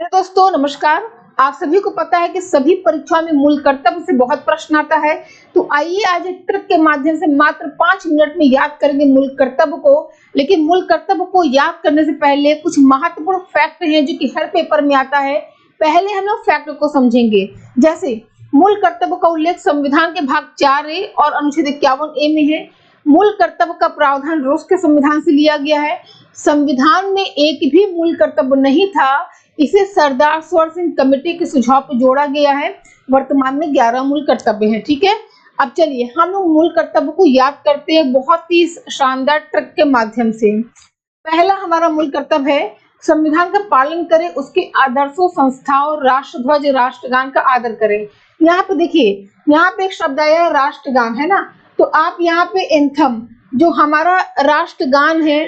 दोस्तों नमस्कार। आप सभी को पता है कि सभी परीक्षाओं में मूल कर्तव्य से बहुत प्रश्न आता है। तो आइए आज एक ट्रिक के माध्यम से मात्र 5 मिनट में याद करेंगे मूल कर्तव्य को। लेकिन मूल कर्तव्य को याद करने से पहले कुछ महत्वपूर्ण फैक्ट हैं जो कि हर पेपर में आता है। पहले हम लोग फैक्ट को समझेंगे। जैसे मूल कर्तव्य का उल्लेख संविधान के भाग 4A और अनुच्छेद 51A में है। मूल कर्तव्य का प्रावधान रूस के संविधान से लिया गया है। संविधान में एक भी मूल कर्तव्य नहीं था, इसे सरदार सरोवर सिंह कमेटी के सुझाव पर जोड़ा गया है। वर्तमान में 11 मूल कर्तव्य हैं। ठीक है, अब चलिए हम लोग मूल कर्तव्य को याद करते हैं बहुत ही शानदार ट्रिक के माध्यम से। पहला हमारा मूल कर्तव्य है संविधान का पालन करें, उसके आदर्शों, संस्थाओं, राष्ट्रध्वज, राष्ट्रगान का आदर करें। यहाँ पे देखिए, यहाँ पे एक शब्द आया है राष्ट्रगान, है ना। तो आप यहाँ पे एंथम, जो हमारा राष्ट्रगान है,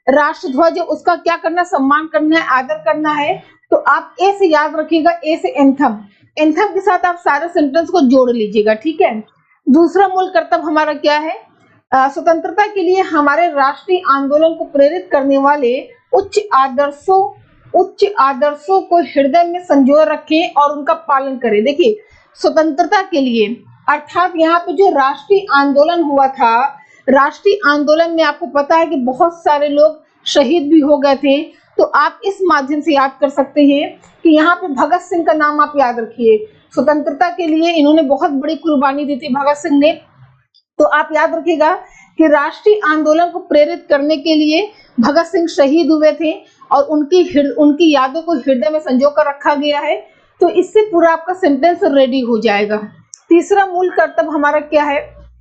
राष्ट्रध्वज, उसका क्या करना, सम्मान करना है, आदर करना है। तो आप ए से याद रखिएगा, ए से एंथम। एंथम के साथ आप सारे सेंटेंस को जोड़ लीजिएगा। ठीक है। दूसरा मूल कर्तव्य हमारा क्या है, स्वतंत्रता के लिए हमारे राष्ट्रीय आंदोलन को प्रेरित करने वाले उच्च आदर्शों को हृदय में संजोए रखें और उनका पालन करें। देखिए, स्वतंत्रता के लिए अर्थात यहाँ पे जो राष्ट्रीय आंदोलन हुआ था, राष्ट्रीय आंदोलन में आपको पता है कि बहुत सारे लोग शहीद भी हो गए थे। तो आप इस माध्यम से याद कर सकते हैं कि यहाँ पे भगत सिंह का नाम आप याद रखिए। स्वतंत्रता के लिए इन्होंने बहुत बड़ी कुर्बानी दी थी भगत सिंह ने। तो आप याद रखिएगा कि राष्ट्रीय आंदोलन को प्रेरित करने के लिए भगत सिंह शहीद हुए थे और उनकी यादों को हृदय में संजो कर रखा गया है। तो इससे पूरा आपका सेंटेंस रेडी हो जाएगा। तीसरा मूल कर्तव्य हमारा क्या है,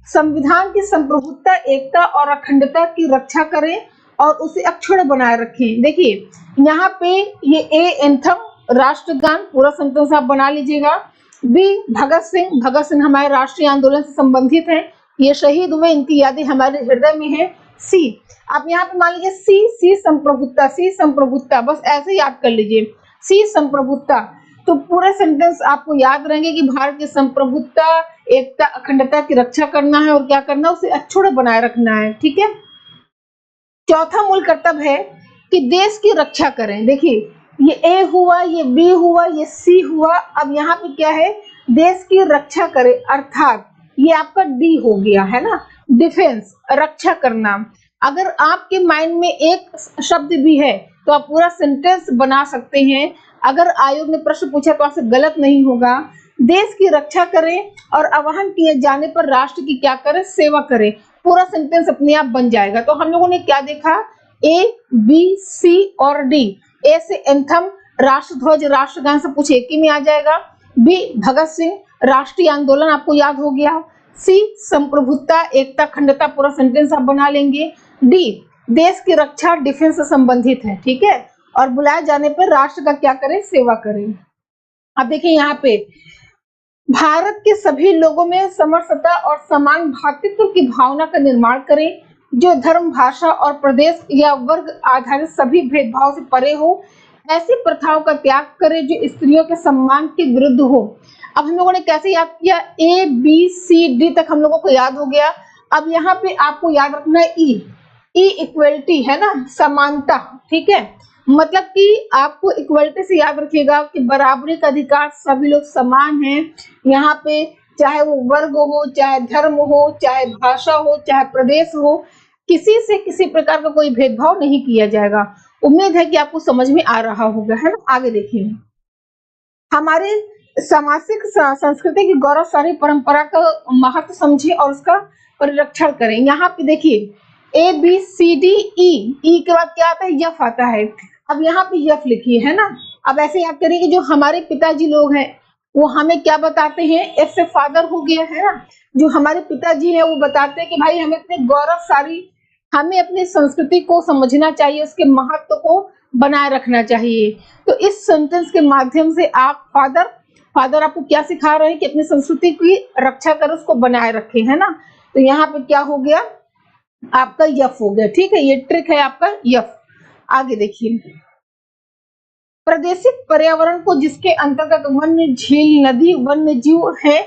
संविधान की संप्रभुता, एकता और अखंडता की रक्षा करें और उसे अक्षुण्ण बनाए रखें। देखिए, यहाँ पे ये ए एंथम, राष्ट्रगान, पूरा सेंटेंस आप बना लीजिएगा। बी भगत सिंह हमारे राष्ट्रीय आंदोलन से संबंधित हैं, ये शहीद हुए, इनकी यादें हमारे हृदय में है। सी आप यहाँ पे मान लीजिए सी संप्रभुता, बस ऐसे याद कर लीजिए, सी संप्रभुता। तो पूरे सेंटेंस आपको याद रहेंगे कि भारत की संप्रभुता, एकता, अखंडता की रक्षा करना है और क्या करना है, उसे अक्षुण्ण बनाए रखना है। ठीक है। चौथा मूल कर्तव्य है कि देश की रक्षा करें। देखिए, ये ए हुआ, ये बी हुआ, ये सी हुआ, अब यहाँ पे क्या है, देश की रक्षा करें, अर्थात ये आपका डी हो गया, है ना, डिफेंस, रक्षा करना। अगर आपके माइंड में एक शब्द भी है तो आप पूरा सेंटेंस बना सकते हैं। अगर आयोग ने प्रश्न पूछा तो आपसे गलत नहीं होगा। देश की रक्षा करें और आह्वान किए जाने पर राष्ट्र की क्या करें, सेवा करें। पूरा सेंटेंस अपने आप बन जाएगा। तो हम लोगों ने क्या देखा, ए, बी, सी और डी। ए से एंथम, राष्ट्रध्वज, राष्ट्रगान से कुछ एक ही में आ जाएगा। बी भगत सिंह, राष्ट्रीय आंदोलन आपको याद हो गया। सी संप्रभुता, एकता, अखंडता, पूरा सेंटेंस आप बना लेंगे। डी देश की रक्षा, डिफेंस से संबंधित है। ठीक है। और बुलाए जाने पर राष्ट्र का क्या करें, सेवा करें। अब देखिए, यहाँ पे भारत के सभी लोगों में समरसता और समान भातृत्व की भावना का निर्माण करें, जो धर्म, भाषा और प्रदेश या वर्ग आधारित सभी भेदभाव से परे हो। ऐसी प्रथाओं का त्याग करें जो स्त्रियों के सम्मान के विरुद्ध हो। अब हम लोगों ने कैसे याद किया, ए बी सी डी तक हम लोगों को याद हो गया। अब यहाँ पे आपको याद रखना है ई इक्वलिटी, है ना, समानता। ठीक है, मतलब कि आपको इक्वलिटी से याद रखिएगा कि बराबरी का अधिकार, सभी लोग समान हैं। यहाँ पे चाहे वो वर्ग हो, चाहे धर्म हो, चाहे भाषा हो, चाहे प्रदेश हो, किसी से किसी प्रकार का कोई भेदभाव नहीं किया जाएगा। उम्मीद है कि आपको समझ में आ रहा होगा, है ना। आगे देखिए, हमारे सामाजिक संस्कृति की गौरवशाली परंपरा का महत्व समझे और उसका परिरक्षण करें। यहाँ पे देखिए, ए बी सी डी ई के बाद क्या आता है, यफ आता है। अब यहाँ पे यफ लिखिए, है ना। अब ऐसे याद करिए कि जो हमारे पिताजी लोग हैं वो हमें क्या बताते हैं, एफ से फादर हो गया, है ना। जो हमारे पिताजी हैं वो बताते हैं कि भाई हमें अपने गौरवशाली, हमें अपनी संस्कृति को समझना चाहिए, उसके महत्व को बनाए रखना चाहिए। तो इस सेंटेंस के माध्यम से आप फादर आपको क्या सिखा रहे हैं कि अपनी संस्कृति की रक्षा कर, उसको बनाए रखें, है ना। तो यहाँ पे क्या हो गया, आपका यफ हो गया। ठीक है, ये ट्रिक है आपका यफ। आगे देखिए, प्रादेशिक पर्यावरण को जिसके अंतर्गत वन्य, झील, नदी, वन्य जीव है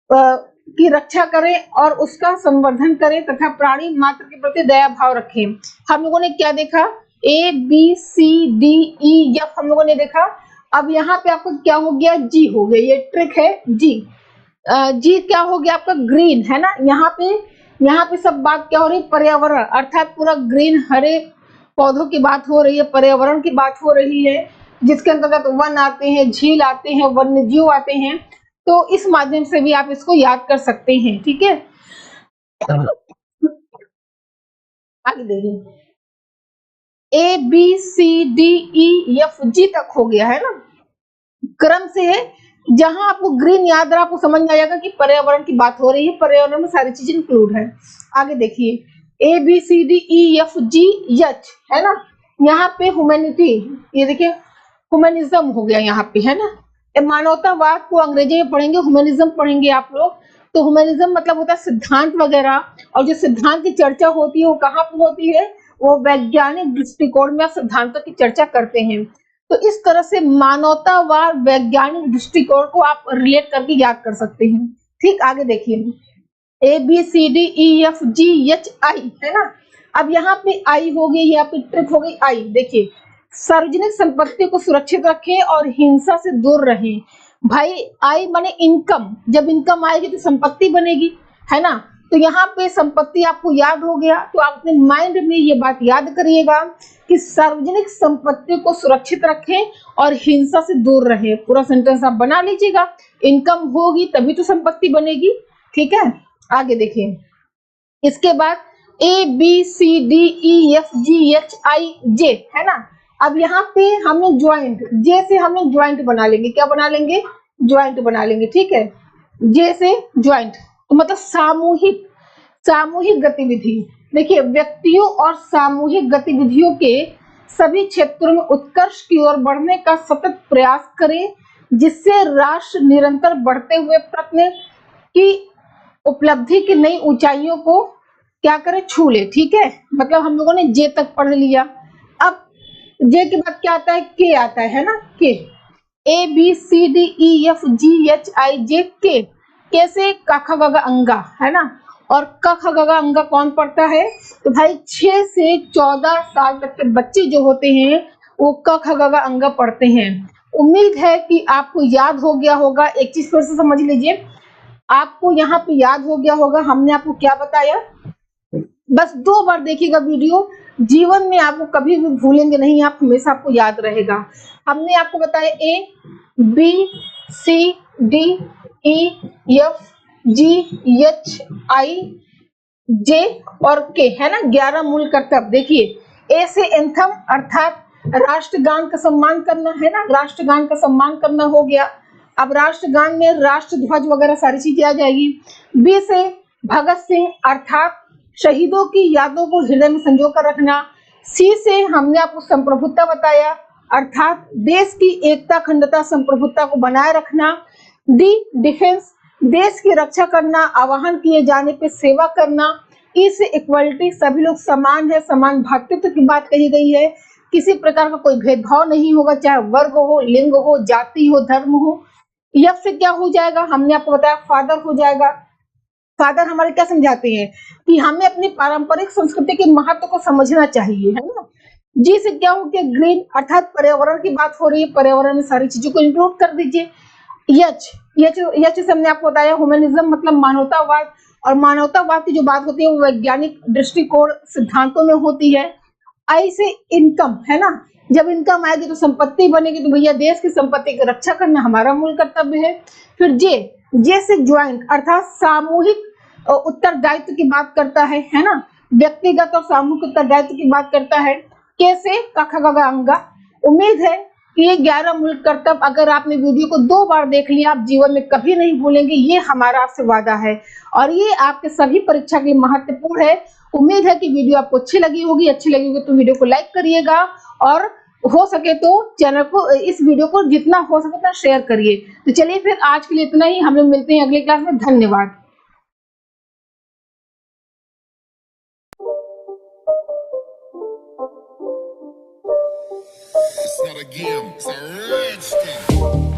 की रक्षा करें और उसका संवर्धन करें तथा प्राणी मात्र के प्रति दया भाव रखें। हम लोगों ने क्या देखा, A B C D E F हम लोगों ने देखा। अब यहाँ पे आपका क्या हो गया, जी हो गया, ये ट्रिक है जी। जी क्या हो गया आपका, ग्रीन है ना। यहाँ पे सब बात क्या हो रही है, पर्यावरण, अर्थात पूरा ग्रीन, हरे पौधों की बात हो रही है, पर्यावरण की बात हो रही है, जिसके अंतर्गत वन आते हैं, झील आते हैं, वन्य जीव आते हैं। तो इस माध्यम से भी आप इसको याद कर सकते हैं, ठीक है। आगे देखिए, A B C D E F G तक हो गया है ना, क्रम से है। जहां आपको ग्रीन याद रहा, आपको समझ में आ जाएगा कि पर्यावरण की बात हो रही है, पर्यावरण में सारी चीजें इंक्लूड है। आगे देखिए, A B C D E F G H है ना, यहाँ पे ह्यूमैनिटी, ये देखिए ह्यूमनिज्म हो गया यहाँ पे है ना। मानवतावाद को अंग्रेजी में पढ़ेंगे, ह्यूमनिज्म पढ़ेंगे आप लोग। तो ह्यूमनिज्म मतलब होता है सिद्धांत वगैरह, और जो सिद्धांत की चर्चा होती है वो कहाँ पर होती है, वो वैज्ञानिक दृष्टिकोण में सिद्धांतों की चर्चा करते हैं। तो इस तरह से मानवतावाद वैज्ञानिक दृष्टिकोण को आप रिलेट करके याद कर सकते हैं। ठीक, आगे देखिए, A B C D E F G H I है ना। अब यहाँ पे आई हो गई, यहाँ पे ट्रिक हो गई आई। देखिए, सार्वजनिक संपत्ति को सुरक्षित रखें और हिंसा से दूर रहें। भाई आई माने इनकम, जब इनकम आएगी तो संपत्ति बनेगी, है ना। तो यहाँ पे संपत्ति आपको याद हो गया, तो आप अपने माइंड में ये बात याद करिएगा कि सार्वजनिक संपत्ति को सुरक्षित रखें और हिंसा से दूर रहें। पूरा सेंटेंस आप बना लीजिएगा, इनकम होगी तभी तो संपत्ति बनेगी, ठीक है। आगे देखिए, इसके बाद A B C D E F G H I J है ना। अब यहाँ पे हम लोग ज्वाइंट, जे से हम लोग ज्वाइंट बना लेंगे, क्या बना लेंगे, ज्वाइंट बना लेंगे, ठीक है। जे से ज्वाइंट तो मतलब सामूहिक, सामूहिक गतिविधि। देखिए, व्यक्तियों और सामूहिक गतिविधियों के सभी क्षेत्रों में उत्कर्ष की ओर बढ़ने का सतत प्रयास करें, जिससे राष्ट्र निरंतर बढ़ते हुए प्रयत्न की उपलब्धि की नई ऊंचाइयों को क्या करे, छू ले, ठीक है। मतलब हम लोगों ने जे तक पढ़ लिया। अब जे के बाद क्या आता है, के आता है ना, K. A B C D E F G H I J K से क ख ग घ अंगा है ना। और क ख ग घ अंगा कौन पढ़ता है, तो भाई 6 से 14 साल तक के बच्चे जो होते हैं वो क ख ग घ अंगा पढ़ते हैं। उम्मीद है कि आपको याद हो गया होगा। एक चीज फिर से समझ लीजिए, आपको यहाँ पे याद हो गया होगा हमने आपको क्या बताया। बस 2 बार देखिएगा वीडियो, जीवन में आपको कभी भी भूलेंगे नहीं, आप हमेशा आपको याद रहेगा। हमने आपको बताया A B C D E F G H I J और के है ना, 11 मूल कर्तव्य। देखिए, ए से एंथम अर्थात राष्ट्रगान का सम्मान करना है ना, राष्ट्रगान का सम्मान करना हो गया। अब राष्ट्रगान में राष्ट्र ध्वज वगैरह सारी चीजें आ जाएगी। बी से भगत सिंह अर्थात शहीदों की यादों को हृदय में संजो कर रखना। सी से हमने आपको संप्रभुता बताया, अर्थात देश की एकता, अखंडता, संप्रभुता को बनाए रखना। डी डिफेंस, देश की रक्षा करना, आह्वान किए जाने पे सेवा करना। ई से इक्वलिटी, सभी लोग समान है, समान भातृत्व की बात कही गई है, किसी प्रकार का कोई भेदभाव नहीं होगा, चाहे वर्ग हो, लिंग हो, जाति हो, धर्म हो। एफ से क्या हो जाएगा, हमने आपको बताया फादर हो जाएगा। फादर हमारे क्या समझाते हैं कि हमें अपनी पारंपरिक संस्कृति के महत्व को समझना चाहिए, है ना। जी से क्या हो गया, ग्रीन अर्थात पर्यावरण की बात हो रही है, पर्यावरण में सारी चीजों को इंक्लूड कर दीजिए। यच से हमने आपको बताया ह्यूमनिज्म मतलब मानवतावाद, और मानवतावाद की जो बात होती है वो वैज्ञानिक दृष्टिकोण सिद्धांतों में होती है। आई से इनकम है ना, जब इनकम आएगी तो संपत्ति बनेगी, तो भैया देश की संपत्ति की रक्षा करना हमारा मूल कर्तव्य है। फिर जे से ज्वाइंट अर्थात सामूहिक उत्तरदायित्व की बात करता है ना, व्यक्तिगत और सामूहिक उत्तरदायित्व की बात करता है। के से क ख ग घ अंगा। उम्मीद है कि ये 11 मूल कर्तव्य अगर आपने वीडियो को 2 बार देख लिया, आप जीवन में कभी नहीं भूलेंगे, ये हमारा आपसे वादा है, और ये आपके सभी परीक्षा के लिए महत्वपूर्ण है। उम्मीद है कि वीडियो आपको अच्छी लगी होगी, तो वीडियो को लाइक करिएगा, और हो सके तो चैनल को, इस वीडियो को जितना हो सके उतना शेयर करिए। तो चलिए फिर आज के लिए इतना ही, हम लोग मिलते हैं अगले क्लास में। धन्यवाद। It's not a game, it's a rich thing.